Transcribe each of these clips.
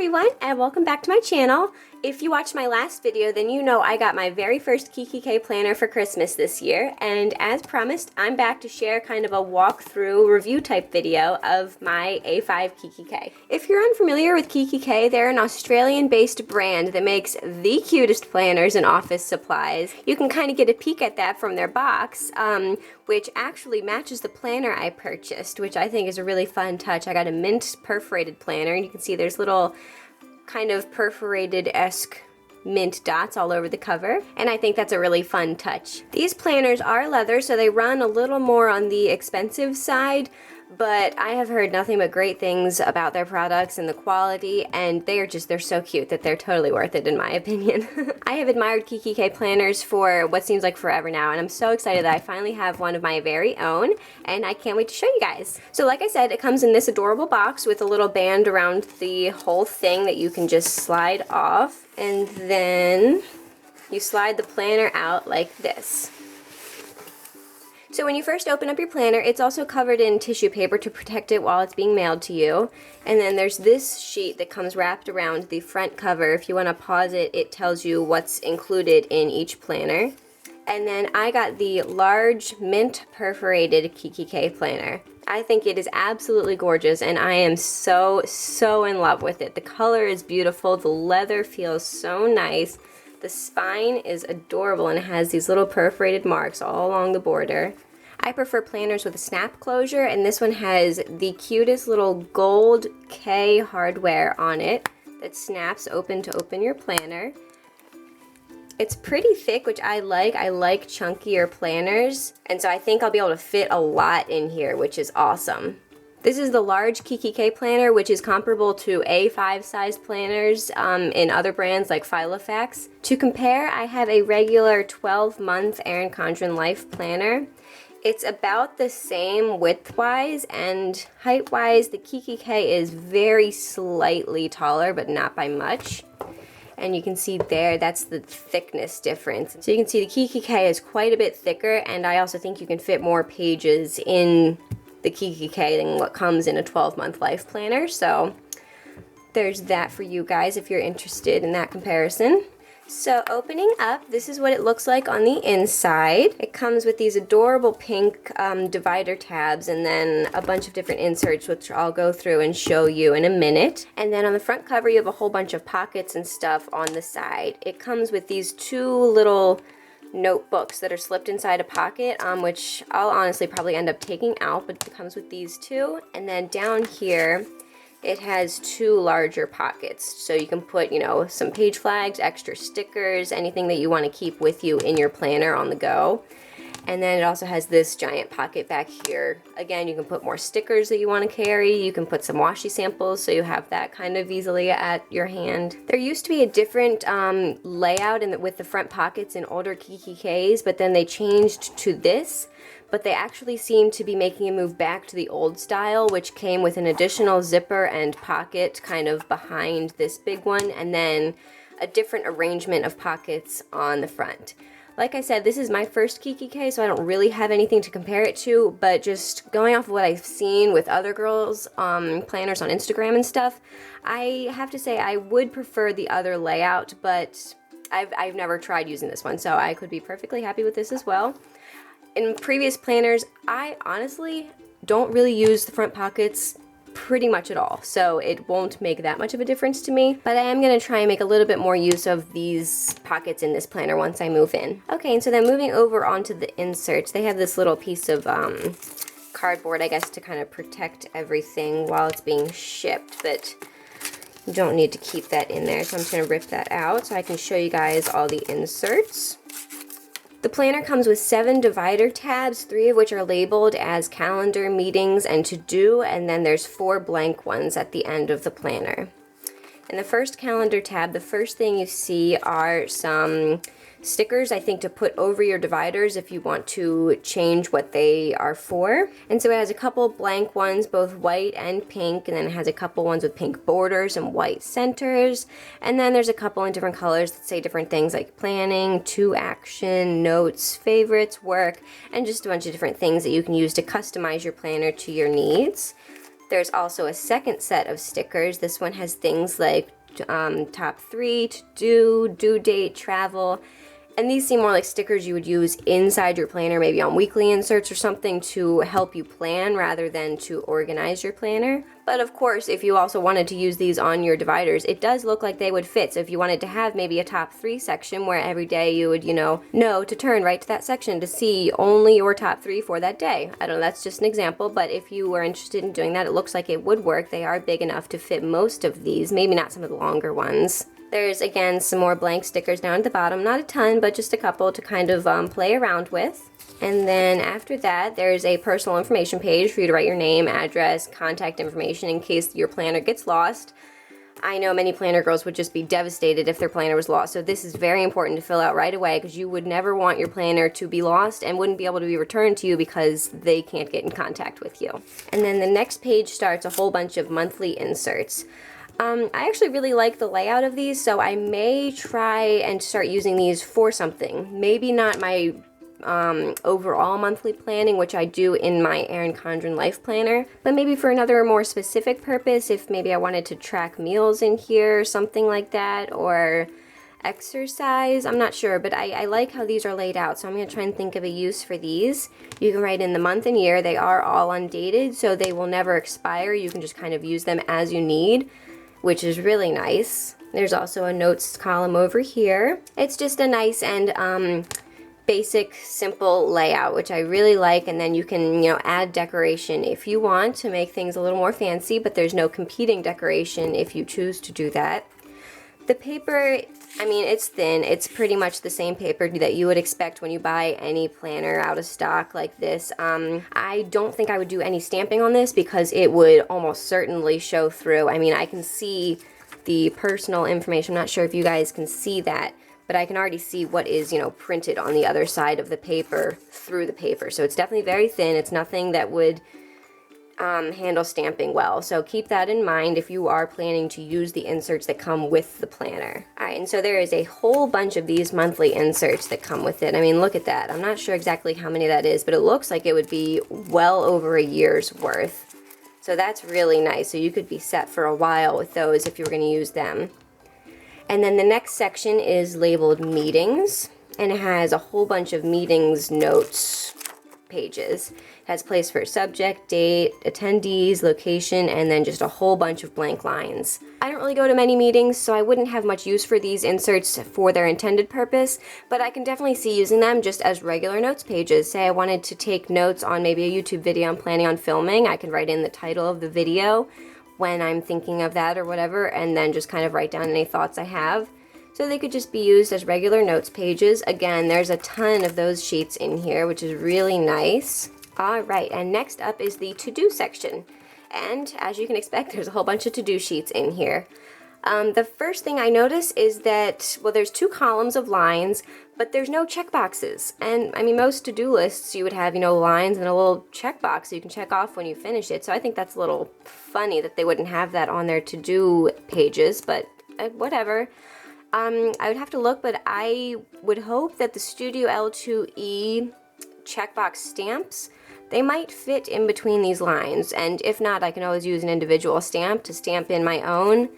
everyone, and welcome back to my channel. If you watched my last video, then you know I got my very first Kikki.k planner for Christmas this year, and as promised, I'm back to share kind of a walkthrough review type video of my A5 Kikki.k. If you're unfamiliar with Kikki.k, they're an Australian-based brand that makes the cutest planners and office supplies. You can kind of get a peek at that from their box, which actually matches the planner I purchased, which I think is a really fun touch. I got a mint perforated planner, and you can see there's little kind of perforated-esque mint dots all over the cover, and I think that's a really fun touch. These planners are leather, so they run a little more on the expensive side, but I have heard nothing but great things about their products and the quality, and they're so cute that they're totally worth it in my opinion. I have admired Kikki.k planners for what seems like forever now, and I'm so excited that I finally have one of my very own, and I can't wait to show you guys. So like I said, it comes in this adorable box with a little band around the whole thing that you can just slide off, and then you slide the planner out like this. So when you first open up your planner, it's also covered in tissue paper to protect it while it's being mailed to you. And then there's this sheet that comes wrapped around the front cover. If you want to pause it, it tells you what's included in each planner. And then I got the Large Mint Perforated Kikki.k planner. I think it is absolutely gorgeous, and I am so in love with it. The color is beautiful, the leather feels so nice. The spine is adorable and it has these little perforated marks all along the border. I prefer planners with a snap closure, and this one has the cutest little gold K hardware on it that snaps open to open your planner. It's pretty thick, which I like. I like chunkier planners, and so I think I'll be able to fit a lot in here, which is awesome. This is the large Kikki.k planner, which is comparable to A5 size planners in other brands like Filofax. To compare, I have a regular 12-month Erin Condren Life planner. It's about the same width-wise, and height-wise, the Kikki.k is very slightly taller, but not by much. And you can see there, that's the thickness difference. So you can see the Kikki.k is quite a bit thicker, and I also think you can fit more pages in the Kikki.k than what comes in a 12-month life planner. So there's that for you guys if you're interested in that comparison. So opening up, this is what it looks like on the inside. It comes with these adorable pink divider tabs, and then a bunch of different inserts, which I'll go through and show you in a minute. And then on the front cover, you have a whole bunch of pockets and stuff on the side. It comes with these two little notebooks that are slipped inside a pocket, which I'll honestly probably end up taking out, but it comes with these two. And then down here, it has two larger pockets, so you can put, you know, some page flags, extra stickers, anything that you want to keep with you in your planner on the go. And then it also has this giant pocket back here. Again, you can put more stickers that you want to carry. You can put some washi samples, so you have that kind of easily at your hand. There used to be a different layout with the front pockets in older Kikki.ks, but then they changed to this. But they actually seem to be making a move back to the old style, which came with an additional zipper and pocket kind of behind this big one, and then a different arrangement of pockets on the front. Like I said, this is my first Kikki.k, so I don't really have anything to compare it to, but just going off of what I've seen with other girls' planners on Instagram and stuff, I have to say I would prefer the other layout, but I've never tried using this one, so I could be perfectly happy with this as well. In previous planners, I honestly don't really use the front pockets pretty much at all, so it won't make that much of a difference to me, but I am going to try and make a little bit more use of these pockets in this planner once I move in. Okay, and so then moving over onto the inserts, they have this little piece of cardboard, I guess, to kind of protect everything while it's being shipped, but you don't need to keep that in there, so I'm just going to rip that out so I can show you guys all the inserts. The planner comes with 7 divider tabs, 3 of which are labeled as calendar, meetings, and to-do, and then there's 4 blank ones at the end of the planner. In the first calendar tab, the first thing you see are some stickers, I think, to put over your dividers if you want to change what they are for. And so it has a couple blank ones, both white and pink, and then it has a couple ones with pink borders and white centers. And then there's a couple in different colors that say different things like planning, to action, notes, favorites, work, and just a bunch of different things that you can use to customize your planner to your needs. There's also a second set of stickers. This one has things like top 3, to do, due date, travel. And these seem more like stickers you would use inside your planner, maybe on weekly inserts or something to help you plan rather than to organize your planner. But of course, if you also wanted to use these on your dividers, it does look like they would fit. So if you wanted to have maybe a top 3 section where every day you would, know to turn right to that section to see only your top 3 for that day. I don't know, that's just an example, but if you were interested in doing that, it looks like it would work. They are big enough to fit most of these, maybe not some of the longer ones. There's, again, some more blank stickers down at the bottom. Not a ton, but just a couple to kind of play around with. And then after that, there's a personal information page for you to write your name, address, contact information in case your planner gets lost. I know many planner girls would just be devastated if their planner was lost, so this is very important to fill out right away because you would never want your planner to be lost and wouldn't be able to be returned to you because they can't get in contact with you. And then the next page starts a whole bunch of monthly inserts. I actually really like the layout of these, so I may try and start using these for something. Maybe not my overall monthly planning, which I do in my Erin Condren Life Planner, but maybe for another more specific purpose, if maybe I wanted to track meals in here or something like that, or exercise. I'm not sure, but I like how these are laid out, so I'm going to try and think of a use for these. You can write in the month and year. They are all undated, so they will never expire. You can just kind of use them as you need, which is really nice. There's also a notes column over here. It's just a nice and basic, simple layout, which I really like, and then you can, add decoration if you want to make things a little more fancy, but there's no competing decoration if you choose to do that. The paper, it's thin. It's pretty much the same paper that you would expect when you buy any planner out of stock like this. I don't think I would do any stamping on this because it would almost certainly show through. I can see the personal information. I'm not sure if you guys can see that, but I can already see what is, printed on the other side of the paper through the paper. So it's definitely very thin. It's nothing that would handle stamping well. So keep that in mind if you are planning to use the inserts that come with the planner. Alright, and so there is a whole bunch of these monthly inserts that come with it. Look at that. I'm not sure exactly how many that is, but it looks like it would be well over a year's worth. So that's really nice. So you could be set for a while with those if you were going to use them. And then the next section is labeled meetings, and it has a whole bunch of meetings notes pages. It has place for subject, date, attendees, location, and then just a whole bunch of blank lines. I don't really go to many meetings, so I wouldn't have much use for these inserts for their intended purpose, but I can definitely see using them just as regular notes pages. Say I wanted to take notes on maybe a YouTube video I'm planning on filming, I can write in the title of the video when I'm thinking of that or whatever, and then just kind of write down any thoughts I have. So they could just be used as regular notes pages. Again, there's a ton of those sheets in here, which is really nice. Alright, and next up is the to-do section. And as you can expect, there's a whole bunch of to-do sheets in here. The first thing I notice is that, there's 2 columns of lines, but there's no checkboxes. And most to-do lists you would have, lines and a little checkbox so you can check off when you finish it. So I think that's a little funny that they wouldn't have that on their to-do pages, but whatever. I would have to look, but I would hope that the Studio L2E checkbox stamps, they might fit in between these lines, and if not, I can always use an individual stamp to stamp in my own.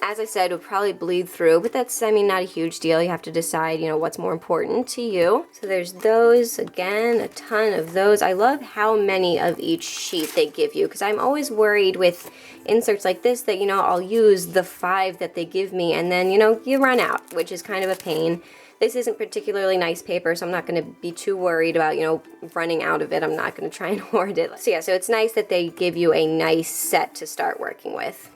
As I said, it would probably bleed through, but that's, not a huge deal. You have to decide, what's more important to you. So there's those, again, a ton of those. I love how many of each sheet they give you, because I'm always worried with inserts like this that, I'll use the 5 that they give me, and then, you run out, which is kind of a pain. This isn't particularly nice paper, so I'm not going to be too worried about, running out of it. I'm not going to try and hoard it. So yeah, so it's nice that they give you a nice set to start working with.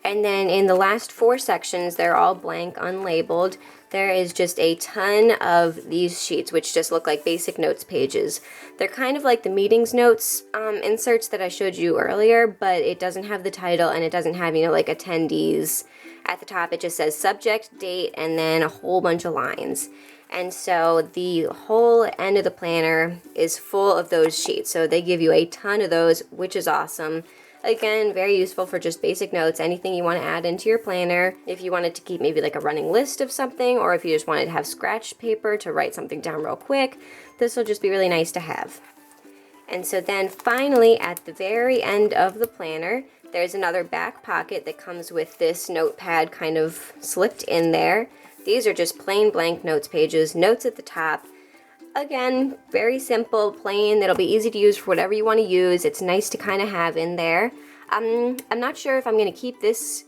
And then in the last 4 sections, they're all blank, unlabeled. There is just a ton of these sheets, which just look like basic notes pages. They're kind of like the meetings notes inserts that I showed you earlier, but it doesn't have the title and it doesn't have, like attendees. At the top, it just says subject, date, and then a whole bunch of lines. And so the whole end of the planner is full of those sheets. So they give you a ton of those, which is awesome. Again, very useful for just basic notes, anything you want to add into your planner. If you wanted to keep maybe like a running list of something, or if you just wanted to have scratch paper to write something down real quick, this will just be really nice to have. And so then finally, at the very end of the planner, There's another back pocket that comes with this notepad kind of slipped in there. These are just plain blank notes pages, notes at the top. Again, very simple, plain, that'll be easy to use for whatever you want to use. It's nice to kind of have in there. I'm not sure if I'm going to keep this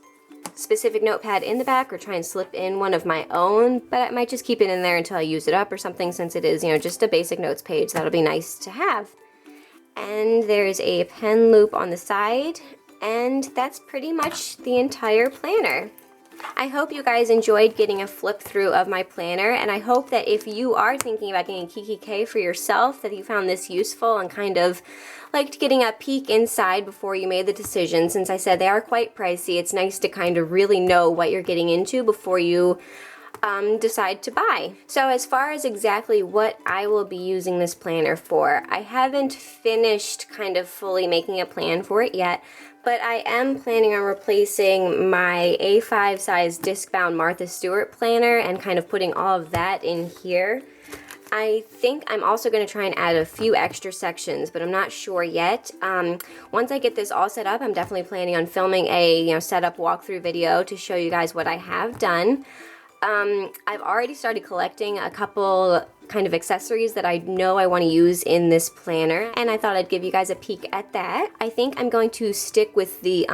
specific notepad in the back or try and slip in one of my own, but I might just keep it in there until I use it up or something, since it is, you know, just a basic notes page. That'll be nice to have. And there's a pen loop on the side, and that's pretty much the entire planner. I hope you guys enjoyed getting a flip through of my planner, and I hope that if you are thinking about getting a Kikki.k for yourself, that you found this useful and kind of liked getting a peek inside before you made the decision. Since I said they are quite pricey, it's nice to kind of really know what you're getting into before you decide to buy. So as far as exactly what I will be using this planner for, I haven't finished kind of fully making a plan for it yet, but I am planning on replacing my A5 size disc-bound Martha Stewart planner and kind of putting all of that in here. I think I'm also going to try and add a few extra sections, but I'm not sure yet. Once I get this all set up, I'm definitely planning on filming a setup walkthrough video to show you guys what I have done. I've already started collecting a couple kind of accessories that I know I want to use in this planner, and I thought I'd give you guys a peek at that. I think I'm going to stick with the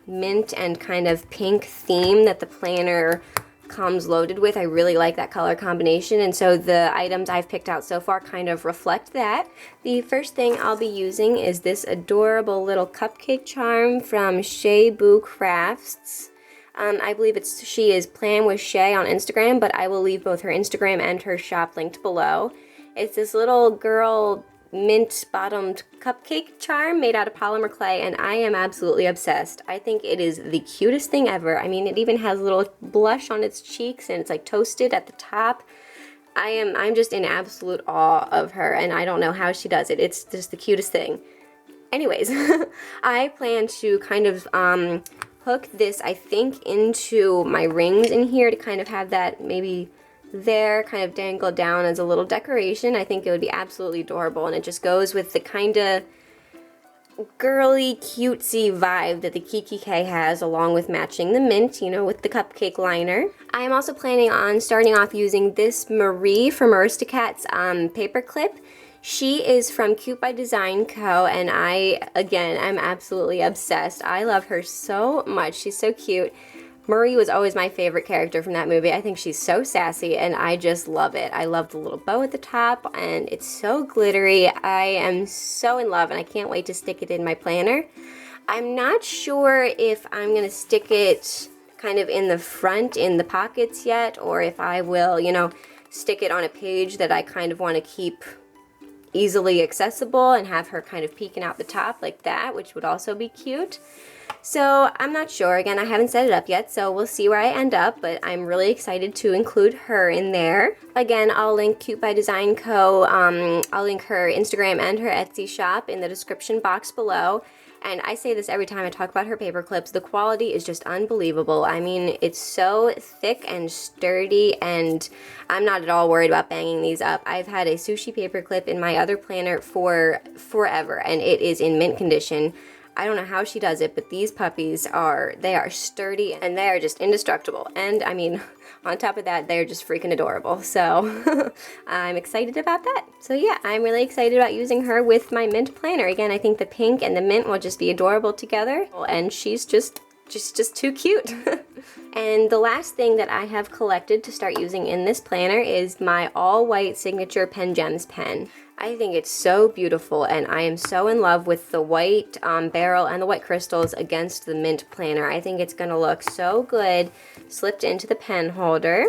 mint and kind of pink theme that the planner comes loaded with. I really like that color combination, and so the items I've picked out so far kind of reflect that. The first thing I'll be using is this adorable little cupcake charm from Shay Boo Crafts. I believe she is Plan with Shay on Instagram, but I will leave both her Instagram and her shop linked below. It's this little girl mint bottomed cupcake charm made out of polymer clay, and I am absolutely obsessed. I think it is the cutest thing ever. I mean, it even has a little blush on its cheeks, and it's like toasted at the top. I'm just in absolute awe of her, and I don't know how she does it. It's just the cutest thing. Anyways, I plan to kind of hook this, I think, into my rings in here to kind of have that maybe there kind of dangled down as a little decoration. I think it would be absolutely adorable, and it just goes with the kind of girly, cutesy vibe that the Kikki.k has, along with matching the mint, you know, with the cupcake liner. I am also planning on starting off using this Merrit from Aristocat's paper clip. She is from Cute by Design Co. and I'm absolutely obsessed. I love her so much. She's so cute. Marie was always my favorite character from that movie. I think she's so sassy, and I just love it. I love the little bow at the top, and it's so glittery. I am so in love, and I can't wait to stick it in my planner. I'm not sure if I'm going to stick it kind of in the front, in the pockets yet, or if I will, you know, stick it on a page that I kind of want to keep easily accessible and have her kind of peeking out the top like that, which would also be cute. So I'm not sure. Again, I haven't set it up yet, so we'll see where I end up, but I'm really excited to include her in there. Again, I'll link Cute by Design Co. I'll link her Instagram and her Etsy shop in the description box below. And I say this every time I talk about her paper clips, the quality is just unbelievable. I mean, it's so thick and sturdy, and I'm not at all worried about banging these up. I've had a sushi paper clip in my other planner for forever, and it is in mint condition. I don't know how she does it, but these puppies are sturdy, and they are just indestructible. And I mean, on top of that, they're just freaking adorable. So I'm excited about that. So yeah, I'm really excited about using her with my mint planner. Again, I think the pink and the mint will just be adorable together, and she's just too cute. And the last thing that I have collected to start using in this planner is my all-white signature Pen Gems pen. I think it's so beautiful, and I am so in love with the white barrel and the white crystals against the mint planner. I think it's going to look so good slipped into the pen holder.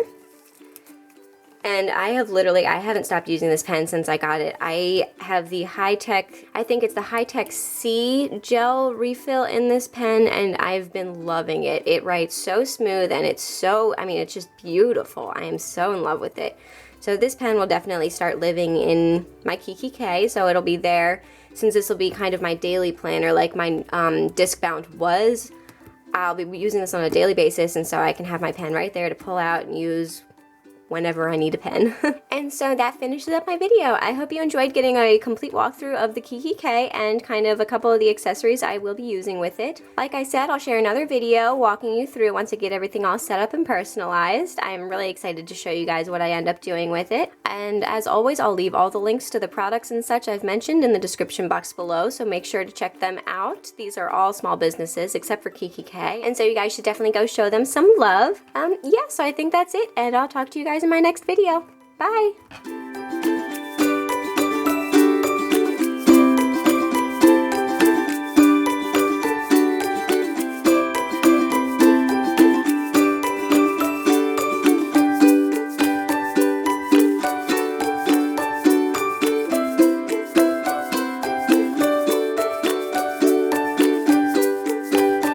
And I haven't stopped using this pen since I got it. I have the high-tech, I think it's the high-tech C gel refill in this pen, and I've been loving it. It writes so smooth, and it's so, I mean, it's just beautiful. I am so in love with it. So this pen will definitely start living in my Kikki.k, so it'll be there. Since this will be kind of my daily planner like my disc-bound was, I'll be using this on a daily basis, and so I can have my pen right there to pull out and use whenever I need a pen. And so that finishes up my video. I hope you enjoyed getting a complete walkthrough of the Kikki.k and kind of a couple of the accessories I will be using with it. Like I said, I'll share another video walking you through once I get everything all set up and personalized. I'm really excited to show you guys what I end up doing with it. And as always, I'll leave all the links to the products and such I've mentioned in the description box below, so make sure to check them out. These are all small businesses except for Kikki.k, and so you guys should definitely go show them some love. Yeah, so I think that's it, and I'll talk to you guys in my next video. Bye!